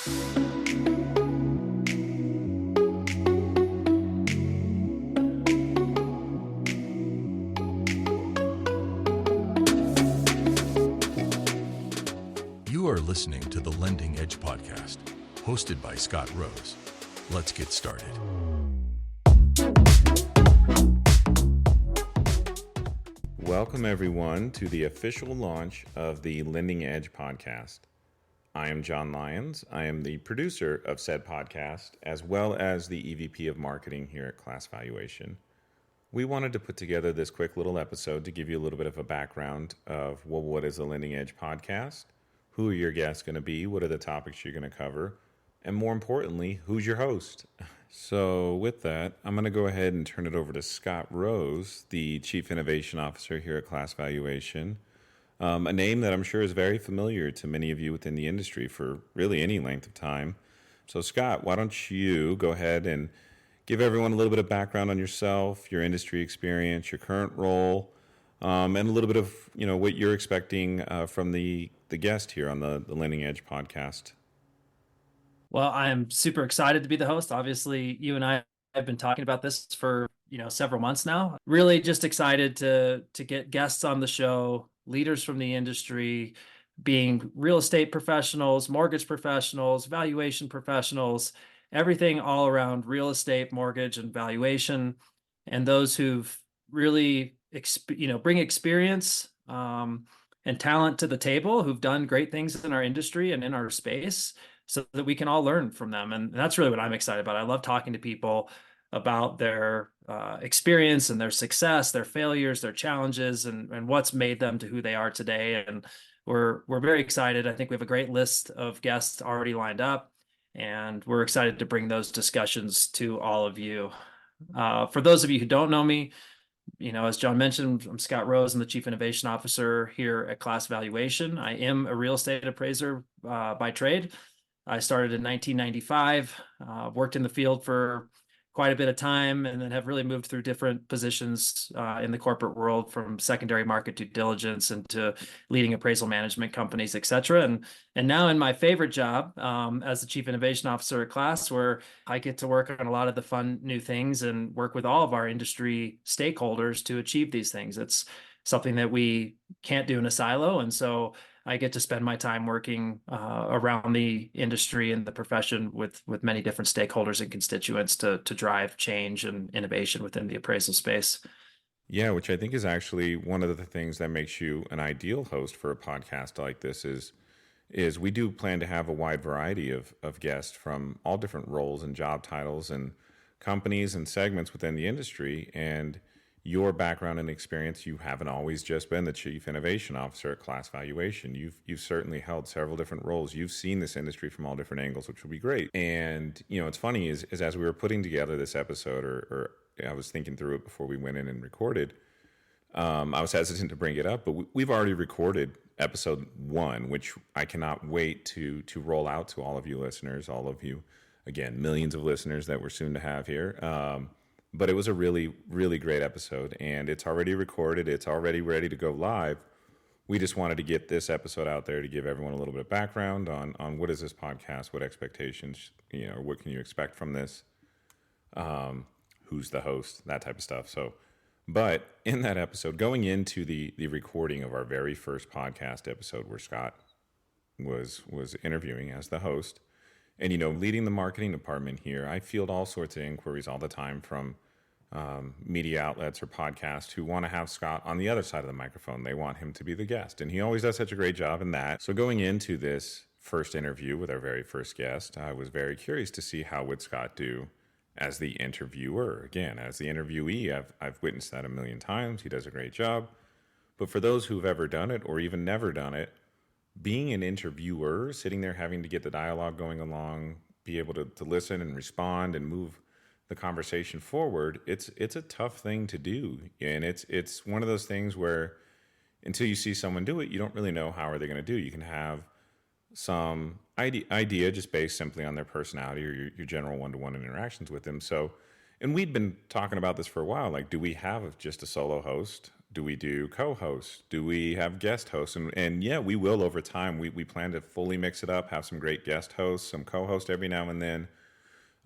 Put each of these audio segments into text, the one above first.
You are listening to the Lending Edge podcast, hosted by Scot Rose. Let's get started. Welcome, everyone, to the official launch of the Lending Edge podcast. I am John Lyons. I am the producer of said podcast, as well as the EVP of marketing here at Class Valuation. We wanted to put together this quick little episode to give you a little bit of a background of, well, what is the Lending Edge podcast? Who are your guests going to be? What are the topics you're going to cover? And more importantly, who's your host? So with that, I'm going to go ahead and turn it over to Scot Rose, the Chief Innovation Officer here at Class Valuation, a name that I'm sure is very familiar to many of you within the industry for really any length of time. So Scot, why don't you go ahead and give everyone a little bit of background on yourself, your industry experience, your current role, and a little bit of what you're expecting from the guest here on the Lending Edge podcast. Well, I'm super excited to be the host. Obviously, you and I have been talking about this for several months now. Really, just excited to get guests on the show, leaders from the industry, being real estate professionals, mortgage professionals, valuation professionals, everything all around real estate, mortgage, and valuation, and those who've really bring experience and talent to the table, who've done great things in our industry and in our space, so that we can all learn from them. And that's really what I'm excited about. I love talking to people about their experience and their success, their failures, their challenges, and what's made them to who they are today. And we're very excited. I think we have a great list of guests already lined up, and we're excited to bring those discussions to all of you. For those of you who don't know me, as John mentioned, I'm Scot Rose. I'm the Chief Innovation Officer here at Class Valuation. I am a real estate appraiser by trade. I started in 1995, worked in the field for quite a bit of time, and then have really moved through different positions in the corporate world, from secondary market due diligence into leading appraisal management companies, et cetera. And now in my favorite job as the Chief Innovation Officer at Class, where I get to work on a lot of the fun new things and work with all of our industry stakeholders to achieve these things. It's something that we can't do in a silo. And so I get to spend my time working around the industry and the profession with many different stakeholders and constituents to drive change and innovation within the appraisal space. Yeah, which I think is actually one of the things that makes you an ideal host for a podcast like this is we do plan to have a wide variety of guests from all different roles and job titles and companies and segments within the industry. And your background and experience, you haven't always just been the Chief Innovation Officer at Class Valuation. You've certainly held several different roles. You've seen this industry from all different angles, which will be great. And it's funny is as we were putting together this episode, or I was thinking through it before we went in and recorded, I was hesitant to bring it up, but we've already recorded episode 1, which I cannot wait to roll out to all of you listeners, all of you, again, millions of listeners that we're soon to have here. But it was a really, really great episode, and it's already recorded. It's already ready to go live. We just wanted to get this episode out there to give everyone a little bit of background on what is this podcast, what expectations, what can you expect from this, who's the host, that type of stuff. So, but in that episode, going into the recording of our very first podcast episode where Scot was interviewing as the host, and, leading the marketing department here, I field all sorts of inquiries all the time from media outlets or podcasts who want to have Scot on the other side of the microphone. They want him to be the guest, and he always does such a great job in that. So going into this first interview with our very first guest, I was very curious to see how would Scot do as the interviewer. Again, as the interviewee, I've witnessed that a million times. He does a great job. But for those who've ever done it or even never done it, being an interviewer, sitting there having to get the dialogue going along, be able to listen and respond and move the conversation forward, it's a tough thing to do. And it's one of those things where until you see someone do it, you don't really know how are they going to do. You can have some idea just based simply on their personality or your general one-to-one interactions with them. So, and we'd been talking about this for a while, like, do we have just a solo host? Do we do co-hosts? Do we have guest hosts? And yeah, we will over time. We plan to fully mix it up, have some great guest hosts, some co-hosts every now and then,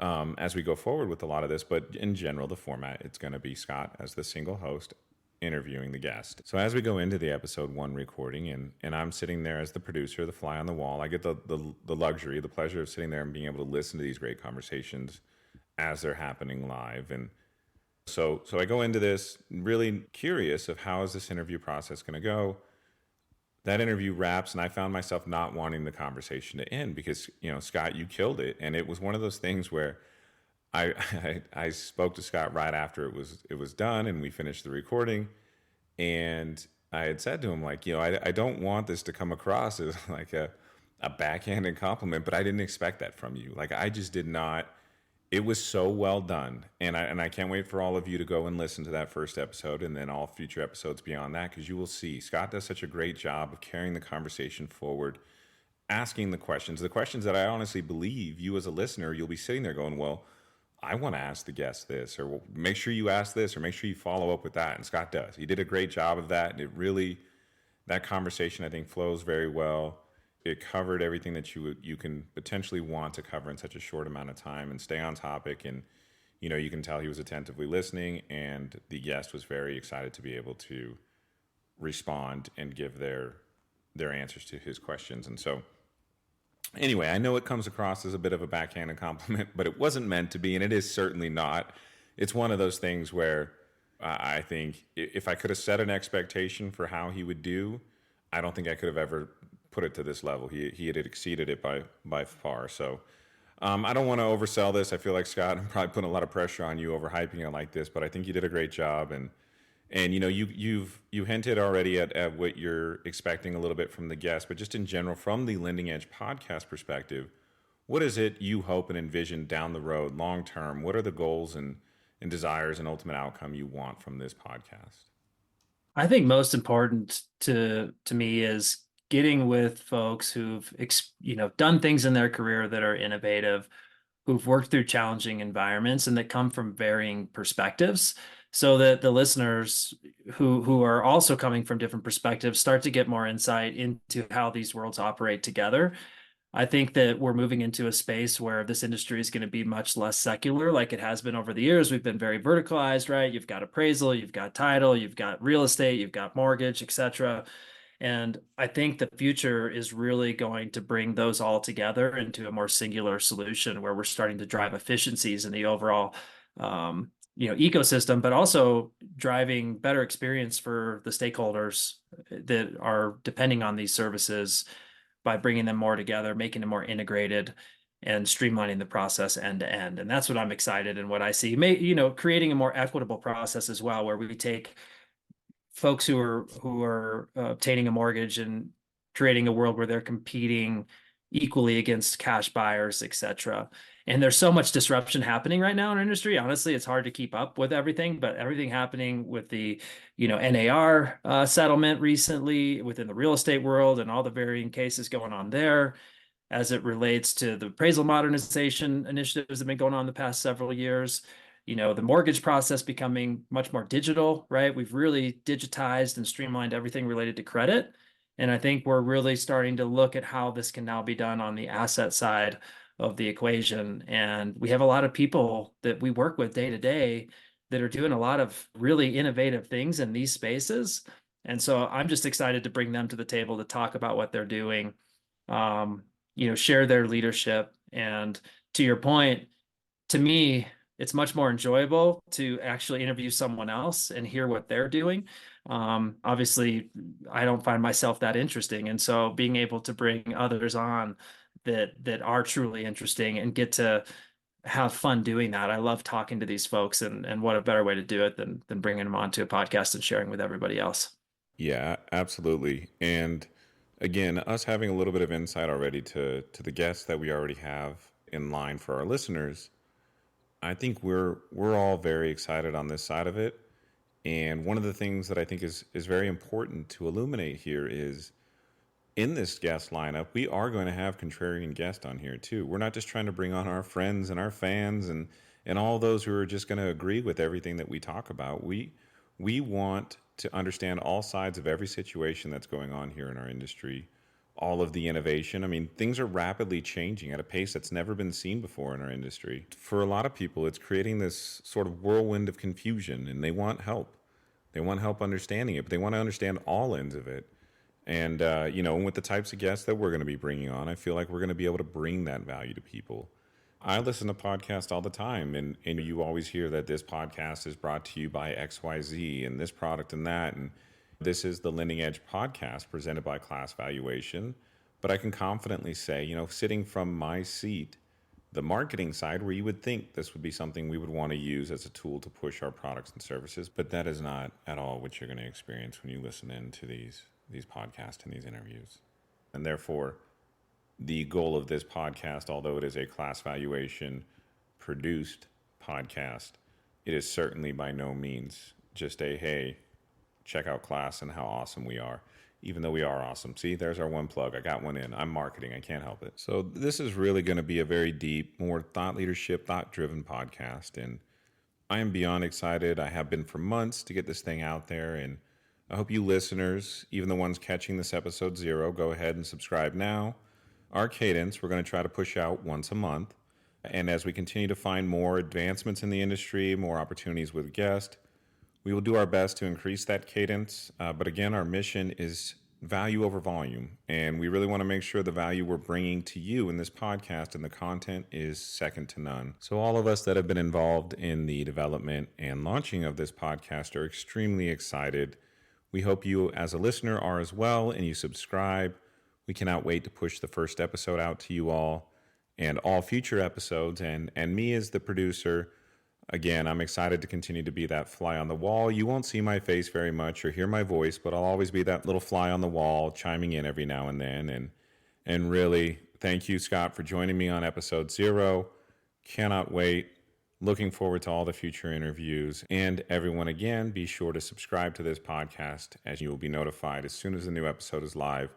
as we go forward with a lot of this. But in general, the format, it's going to be Scott as the single host interviewing the guest. So as we go into the episode 1 recording, and I'm sitting there as the producer, the fly on the wall, I get the luxury, the pleasure of sitting there and being able to listen to these great conversations as they're happening live. And so I go into this really curious of how is this interview process going to go. That interview wraps, and I found myself not wanting the conversation to end because, Scott, you killed it. And it was one of those things where I spoke to Scott right after it was done and we finished the recording, and I had said to him, like, I don't want this to come across as like a backhanded compliment, but I didn't expect that from you. Like, I just did not. It was so well done, and I can't wait for all of you to go and listen to that first episode and then all future episodes beyond that, because you will see Scott does such a great job of carrying the conversation forward, asking the questions that I honestly believe you as a listener, you'll be sitting there going, well, I want to ask the guest this, or well, make sure you ask this, or make sure you follow up with that. And Scott does. He did a great job of that. And that conversation, I think, flows very well. It covered everything that you can potentially want to cover in such a short amount of time and stay on topic. And, you can tell he was attentively listening, and the guest was very excited to be able to respond and give their answers to his questions. And so, anyway, I know it comes across as a bit of a backhanded compliment, but it wasn't meant to be, and it is certainly not. It's one of those things where I think if I could have set an expectation for how he would do, I don't think I could have ever put it to this level. He had exceeded it by far. So I don't want to oversell this. I feel like, Scott, I'm probably putting a lot of pressure on you overhyping it like this, but I think you did a great job. And you hinted already at what you're expecting a little bit from the guest, but just in general, from the Lending Edge podcast perspective, what is it you hope and envision down the road, long term? What are the goals and desires and ultimate outcome you want from this podcast? I think most important to me is getting with folks who've done things in their career that are innovative, who've worked through challenging environments, and that come from varying perspectives, so that the listeners who are also coming from different perspectives start to get more insight into how these worlds operate together. I think that we're moving into a space where this industry is going to be much less secular like it has been over the years. We've been very verticalized, right? You've got appraisal, you've got title, you've got real estate, you've got mortgage, etc. And I think the future is really going to bring those all together into a more singular solution where we're starting to drive efficiencies in the overall ecosystem, but also driving better experience for the stakeholders that are depending on these services by bringing them more together, making them more integrated, and streamlining the process end to end. And that's what I'm excited and what I see. Creating a more equitable process as well, where we take folks who are obtaining a mortgage and creating a world where they're competing equally against cash buyers, etc. And there's so much disruption happening right now in our industry. Honestly, it's hard to keep up with everything, but everything happening with the, NAR settlement recently within the real estate world and all the varying cases going on there as it relates to the appraisal modernization initiatives that have been going on the past several years. The mortgage process becoming much more digital, right? We've really digitized and streamlined everything related to credit. And I think we're really starting to look at how this can now be done on the asset side of the equation. And we have a lot of people that we work with day to day that are doing a lot of really innovative things in these spaces. And so I'm just excited to bring them to the table to talk about what they're doing, share their leadership. And to your point, to me, it's much more enjoyable to actually interview someone else and hear what they're doing. Obviously, I don't find myself that interesting. And so being able to bring others on that are truly interesting and get to have fun doing that. I love talking to these folks, and what a better way to do it than bringing them onto a podcast and sharing with everybody else. Yeah, absolutely. And again, us having a little bit of insight already to the guests that we already have in line for our listeners, I think we're all very excited on this side of it. And one of the things that I think is very important to illuminate here is in this guest lineup, we are going to have contrarian guests on here too. We're not just trying to bring on our friends and our fans and all those who are just going to agree with everything that we talk about. We want to understand all sides of every situation that's going on here in our industry, all of the innovation. I mean, things are rapidly changing at a pace that's never been seen before in our industry. For a lot of people, it's creating this sort of whirlwind of confusion, and they want help. They want help understanding it, but they want to understand all ends of it. And, with the types of guests that we're going to be bringing on, I feel like we're going to be able to bring that value to people. I listen to podcasts all the time, and you always hear that this podcast is brought to you by XYZ and this product and that. And this is the Lending Edge podcast presented by Class Valuation. But I can confidently say, sitting from my seat, the marketing side, where you would think this would be something we would want to use as a tool to push our products and services, but that is not at all what you're going to experience when you listen into these podcasts and these interviews. And therefore, the goal of this podcast, although it is a Class Valuation produced podcast, it is certainly by no means just a, hey, check out Class and how awesome we are, even though we are awesome. See, there's our one plug. I got one in. I'm marketing. I can't help it. So this is really going to be a very deep, more thought leadership, thought-driven podcast. And I am beyond excited. I have been for months to get this thing out there. And I hope you listeners, even the ones catching this episode 0, go ahead and subscribe now. Our cadence, we're going to try to push out once a month. And as we continue to find more advancements in the industry, more opportunities with guests, we will do our best to increase that cadence. But again, our mission is value over volume. And we really want to make sure the value we're bringing to you in this podcast and the content is second to none. So all of us that have been involved in the development and launching of this podcast are extremely excited. We hope you as a listener are as well, and you subscribe. We cannot wait to push the first episode out to you all and all future episodes. And me as the producer, again, I'm excited to continue to be that fly on the wall. You won't see my face very much or hear my voice, but I'll always be that little fly on the wall chiming in every now and then. And really, thank you, Scott, for joining me on episode 0. Cannot wait. Looking forward to all the future interviews. And everyone, again, be sure to subscribe to this podcast as you will be notified as soon as the new episode is live.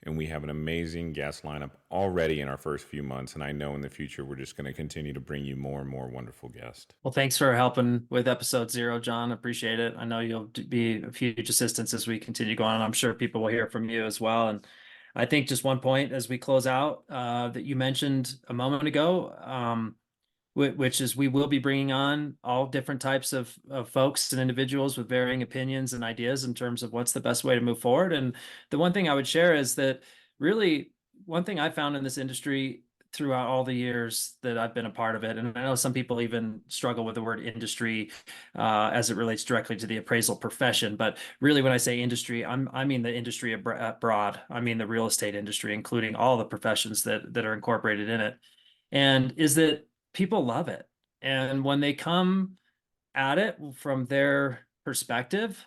And we have an amazing guest lineup already in our first few months. And I know in the future, we're just going to continue to bring you more and more wonderful guests. Well, thanks for helping with episode 0, John. Appreciate it. I know you'll be a huge assistance as we continue going on. I'm sure people will hear from you as well. And I think just one point as we close out that you mentioned a moment ago, which is we will be bringing on all different types of folks and individuals with varying opinions and ideas in terms of what's the best way to move forward. And the one thing I would share is that really one thing I found in this industry throughout all the years that I've been a part of it, and I know some people even struggle with the word industry as it relates directly to the appraisal profession, but really when I say industry, I mean the industry abroad. I mean the real estate industry, including all the professions that are incorporated in it. And is that people love it. And when they come at it from their perspective,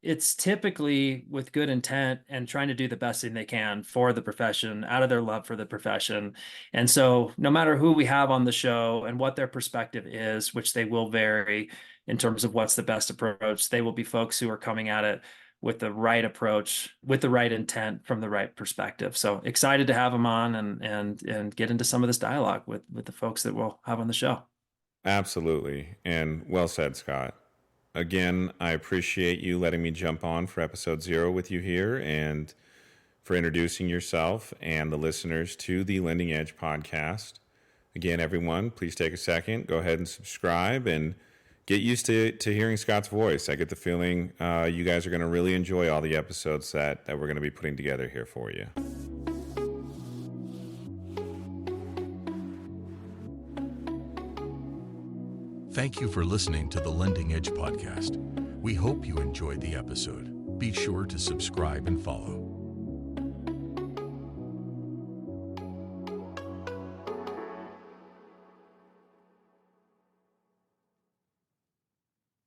it's typically with good intent and trying to do the best thing they can for the profession, out of their love for the profession. And so no matter who we have on the show and what their perspective is, which they will vary in terms of what's the best approach, they will be folks who are coming at it with the right approach, with the right intent, from the right perspective. So excited to have them on and get into some of this dialogue with the folks that we'll have on the show. Absolutely. And well said, Scott. Again, I appreciate you letting me jump on for episode 0 with you here and for introducing yourself and the listeners to the Lending Edge podcast. Again, everyone, please take a second, go ahead and subscribe and get used to hearing Scott's voice. I get the feeling you guys are going to really enjoy all the episodes that we're going to be putting together here for you. Thank you for listening to the Lending Edge podcast. We hope you enjoyed the episode. Be sure to subscribe and follow.